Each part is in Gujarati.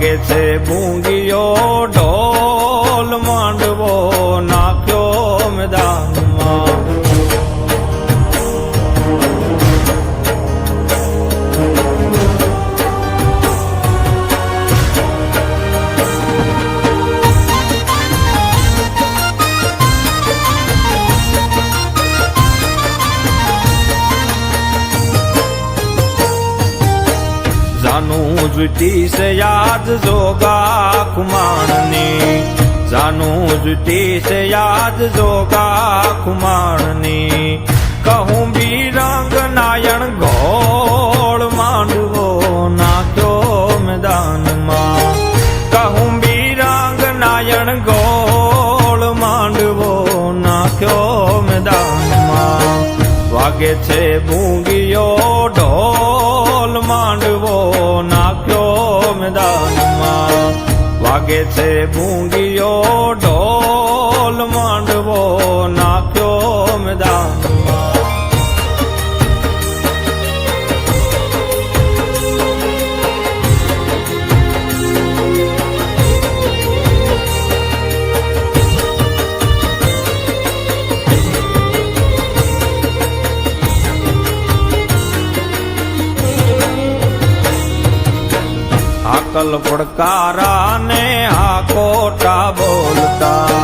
વાગે છે ભૂંગીયો ઢોલ માંડવો નાખ્યો મેદાનમાં. જાનું જુટી છે યાદ જોગા ખુમાણની, જાનું જુટી છે યાદ જોગા ખુમાણની. કહું બિરંગ નાયણ ઘોળ માંડવો નાખ્યો મેદાનમાં. કહું બિરંગ નાયણ ઘોળ માંડવો નાખ્યો મેદાનમાં. વાગે છે ભૂંગીયો ઢોલ માંડવો નાખ્યો મેદાનમાં. વાગે છે ભૂંગીયો ઢોલ માંડવો નાખ્યો મેદાનમાં. આકલ પડકારા ને આ કોટા બોલતા,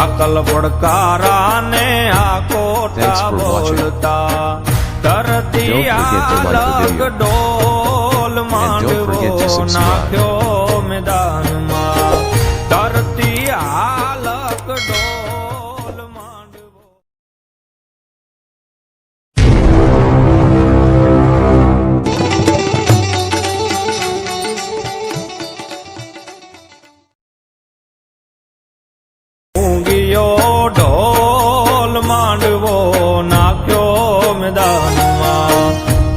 આકલ પડકારા ને આ કોટા બોલતા. ધરતી આલગ ડોલ માંડવો નાખ્યો મેદાનમાં. ધરતી આલગ ડોલ માંડવો. ભૂંગીયો ઢોલ માંડવો નાખ્યો મેદાનમાં.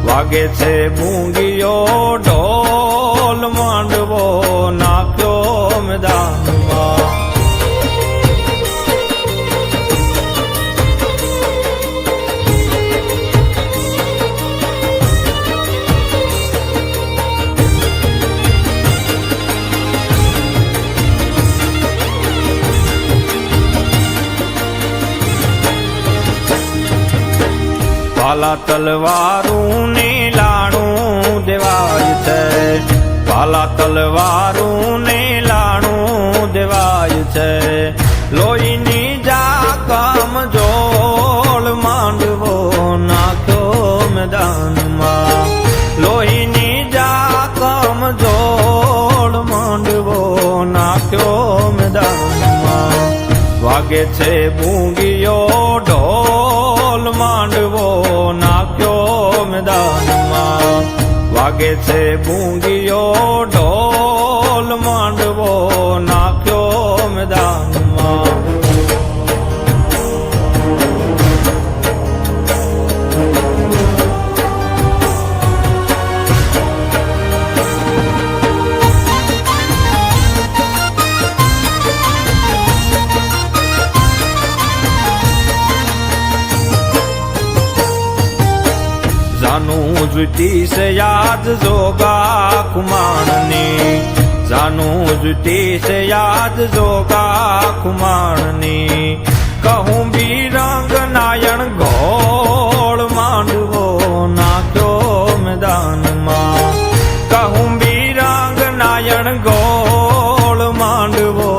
વાગે છે ભૂંગીયો ઢોલ માંડવો નાખ્યો મેદાનમાં. ભાલા તલવારું ને લાણું દેવાય છે, ભાલા તલવારું ને લાણું દેવાય છે. લોહીની જાકમ જોળ માંડવો નાખ્યો મેદાનમાં. લોહીની જાકમ જોળ માંડવો નાખ્યો મેદાનમાં. વાગે છે ભૂંગીયો ઢોલ માંડવો નાખ્યો મેદાનમાં. વાગે છે ભૂંગીયો ઢોલ માંડવો નાખ્યો મેદાનમાં. જાનું જુટી છે યાદ જોગા ખુમાણની, જાનું જુટી છે યાદ જોગા ખુમાણની. કહું બિરંગ નાયણ ઘોળ માંડવો નાખ્યો મેદાનમાં. કહું બિરંગ નાયણ ઘોળ માંડવો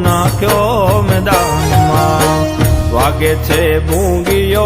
નાખ્યો મેદાનમાં. વાગે છે ભૂંગીયો